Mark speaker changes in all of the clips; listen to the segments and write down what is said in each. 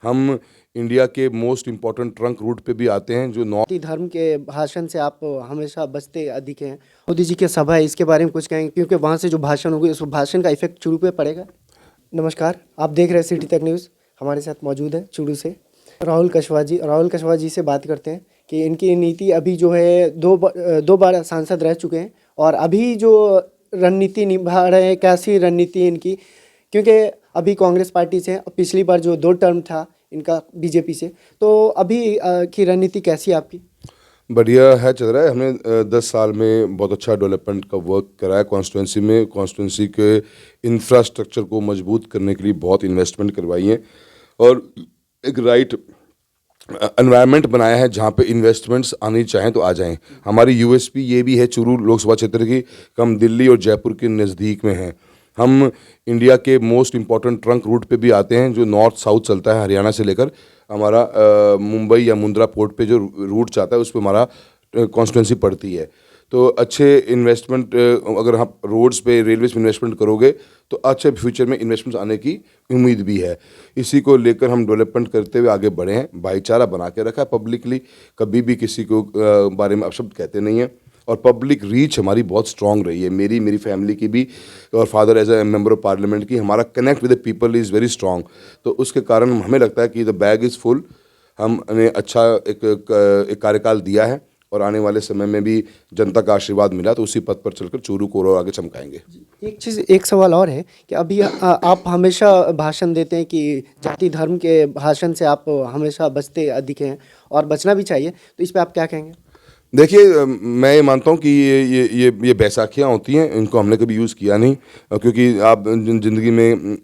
Speaker 1: हम इंडिया के most important trunk root पे भी आते हैं जो नॉर्थ।
Speaker 2: जाति धर्म के भाषण से आप हमेशा बचते अधिक हैं। मोदी जी की सभा है, इसके बारे में कुछ कहेंगे क्योंकि वहाँ से जो भाषण होगी उस भाषण का इफेक्ट चुरू पे पड़ेगा। नमस्कार, आप देख रहे हैं सिटी तक न्यूज़। हमारे साथ मौजूद है चुरू से राहुल कुशवाहा जी से बात करते हैं कि इनकी नीति अभी जो है दो बार सांसद रह चुके हैं और अभी जो रणनीति निभा रहे हैं, कैसी रणनीति इनकी, क्योंकि अभी कांग्रेस पार्टी से और पिछली बार जो 2 टर्म था इनका बीजेपी से, तो अभी की रणनीति कैसी है आपकी?
Speaker 1: बढ़िया है, चल रहा है। हमने 10 साल में बहुत अच्छा डेवलपमेंट का वर्क करा है कॉन्स्टिट्यूंसी में। कॉन्स्टिट्यूंसी के इंफ्रास्ट्रक्चर को मजबूत करने के लिए बहुत इन्वेस्टमेंट करवाई है और एक राइट एनवायरनमेंट बनाया है जहाँ पे इन्वेस्टमेंट्स आनी चाहें तो आ जाएं। हमारी यूएसपी ये भी है चुरू लोकसभा क्षेत्र की, हम दिल्ली और जयपुर के नज़दीक में हैं। हम इंडिया के मोस्ट इम्पॉर्टेंट ट्रंक रूट पे भी आते हैं जो नॉर्थ साउथ चलता है, हरियाणा से लेकर हमारा मुंबई या मुंद्रा पोर्ट पे जो रूट जाता है उस पर हमारा कॉन्स्टिट्यूंसी पड़ती है। तो अच्छे इन्वेस्टमेंट अगर आप रोड्स पे रेलवे में इन्वेस्टमेंट करोगे तो अच्छे फ्यूचर में इन्वेस्टमेंट्स आने की उम्मीद भी है। इसी को लेकर हम डेवलपमेंट करते हुए आगे बढ़े हैं। भाईचारा बना के रखा है पब्लिकली, कभी भी किसी को बारे में अपशब्द कहते नहीं हैं और पब्लिक रीच हमारी बहुत स्ट्रांग रही है। मेरी फैमिली की भी और father as a member of parliament की, हमारा connect with the people is very strong. तो उसके कारण हमें लगता है कि द बैग इज़ फुल। हमने अच्छा एक कार्यकाल दिया है और आने वाले समय में भी जनता का आशीर्वाद मिला तो उसी पथ पर चलकर चूरू को और आगे चमकाएंगे।
Speaker 2: एक सवाल और है कि अभी आप हमेशा भाषण देते हैं कि जाति धर्म के भाषण से आप हमेशा बचते अधिक हैं और बचना भी चाहिए, तो इस पे आप क्या कहेंगे?
Speaker 1: देखिए, मैं ये मानता हूँ कि ये बैसाखियाँ होती हैं, इनको हमने कभी यूज़ किया नहीं क्योंकि आप ज़िंदगी में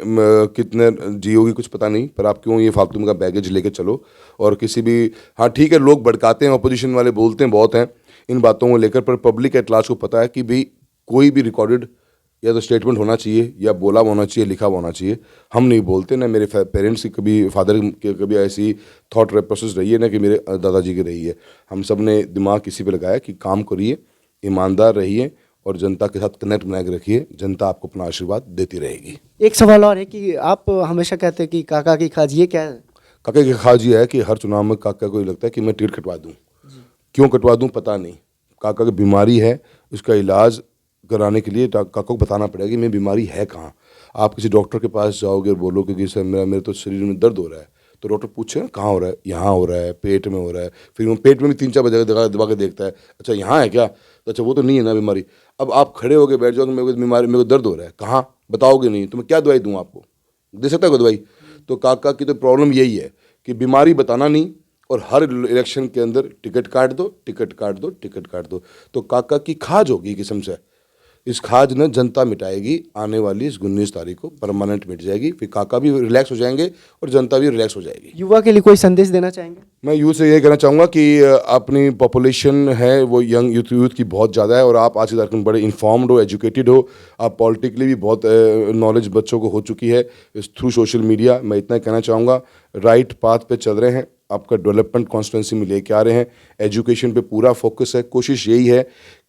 Speaker 1: कितने जियोगे कुछ पता नहीं, पर आप क्यों ये फालतू का बैगेज लेके चलो और किसी भी। हाँ ठीक है, लोग भड़काते हैं, अपोजिशन वाले बोलते हैं बहुत हैं इन बातों को लेकर, पर पब्लिक एट लार्ज को पता है कि भाई कोई भी रिकॉर्डेड या तो स्टेटमेंट होना चाहिए या बोला होना चाहिए, लिखा होना चाहिए। हम नहीं बोलते, ना मेरे पेरेंट्स की कभी, फादर की कभी ऐसी थॉट प्रोसेस रही है ना कि मेरे दादाजी की रही है। हम सब ने दिमाग किसी पे लगाया कि काम करिए, ईमानदार रहिए और जनता के साथ कनेक्ट बना के रखिए, जनता आपको अपना आशीर्वाद देती रहेगी।
Speaker 2: एक सवाल और है कि आप हमेशा कहते हैं कि काका की खाज, ये क्या है?
Speaker 1: काका की खाज ये है कि हर चुनाव में काका को लगता है कि मैं टिकट कटवा दूँ। क्यों कटवा दूँ पता नहीं। काका की बीमारी है, उसका इलाज कराने के लिए काका को बताना पड़ेगा कि मेरी बीमारी है कहाँ। आप किसी डॉक्टर के पास जाओगे और बोलोगे कि सर मेरे तो शरीर में दर्द हो रहा है, तो डॉक्टर पूछे कहाँ हो रहा है, यहाँ हो रहा है, पेट में हो रहा है। फिर वो पेट में भी 3-4 जगह दबा के देखता है, अच्छा यहाँ है क्या, तो अच्छा वो तो नहीं है ना बीमारी। अब आप खड़े होकर बैठ जाओगे, मेरे को बीमारी, मेरे को दर्द हो रहा है, कहाँ बताओगे नहीं तो मैं क्या दवाई दूँ आपको, दे सकता है कोई दवाई? तो काका की तो प्रॉब्लम यही है कि बीमारी बताना नहीं और हर इलेक्शन के अंदर टिकट काट दो, टिकट काट दो, टिकट काट दो। तो काका की खाज होगी किस्म से, इस खाज ने जनता मिटाएगी। आने वाली इस 19 तारीख को परमानेंट मिट जाएगी, फिर काका भी रिलैक्स हो जाएंगे और जनता भी रिलैक्स हो जाएगी।
Speaker 2: युवा के लिए कोई संदेश देना चाहेंगे?
Speaker 1: मैं यूथ से ये कहना चाहूँगा कि अपनी पॉपुलेशन है वो यंग यूथ की बहुत ज़्यादा है और आप आज के तारीख में बड़े इन्फॉर्म्ड हो, एजुकेटेड हो, आप पॉलिटिकली भी बहुत नॉलेज बच्चों को हो चुकी है थ्रू सोशल मीडिया। मैं इतना कहना चाहूँगा, राइट पाथ पे चल रहे हैं, आपका डेवलपमेंट कॉन्स्टिट्यूंसी में लेके आ रहे हैं, एजुकेशन पे पूरा फोकस है। कोशिश यही है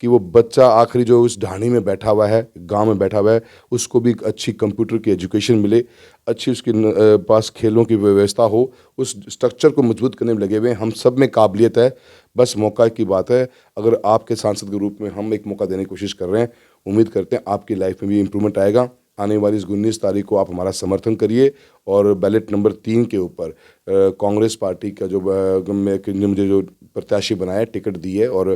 Speaker 1: कि वो बच्चा आखिरी जो उस ढाणी में बैठा हुआ है, गांव में बैठा हुआ है, उसको भी अच्छी कंप्यूटर की एजुकेशन मिले, अच्छी उसके पास खेलों की व्यवस्था हो, उस स्ट्रक्चर को मजबूत करने में लगे हुए हैं। हम सब में काबिलियत है, बस मौका की बात है। अगर आपके सांसद के रूप में हम एक मौका देने की कोशिश कर रहे हैं, उम्मीद करते हैं आपकी लाइफ में भी इम्प्रूवमेंट आएगा। आने वाली इस 19 तारीख को आप हमारा समर्थन करिए और बैलेट नंबर 3 के ऊपर कांग्रेस पार्टी का जो मुझे जो प्रत्याशी बनाया, टिकट दी है और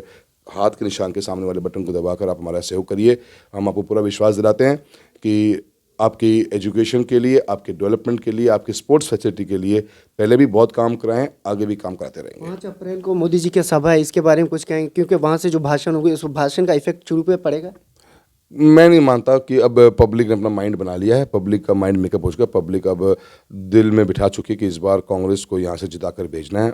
Speaker 1: हाथ के निशान के सामने वाले बटन को दबाकर आप हमारा सहयोग करिए। हम आपको पूरा विश्वास दिलाते हैं कि आपकी एजुकेशन के लिए, आपके डेवलपमेंट के लिए, आपकी स्पोर्ट्स फैसिलिटी के लिए पहले भी बहुत काम कराएं, आगे भी काम कराते रहेंगे।
Speaker 2: 5 अप्रैल को मोदी जी की सभा है, इसके बारे में कुछ कहेंगे क्योंकि वहाँ से जो भाषण होगी उस भाषण का इफेक्ट चुरू पे पड़ेगा?
Speaker 1: मैं नहीं मानता कि अब पब्लिक ने अपना माइंड बना लिया है, पब्लिक का माइंड मेकअप हो चुका है, पब्लिक अब दिल में बिठा चुकी है कि इस बार कांग्रेस को यहाँ से जिता कर भेजना है।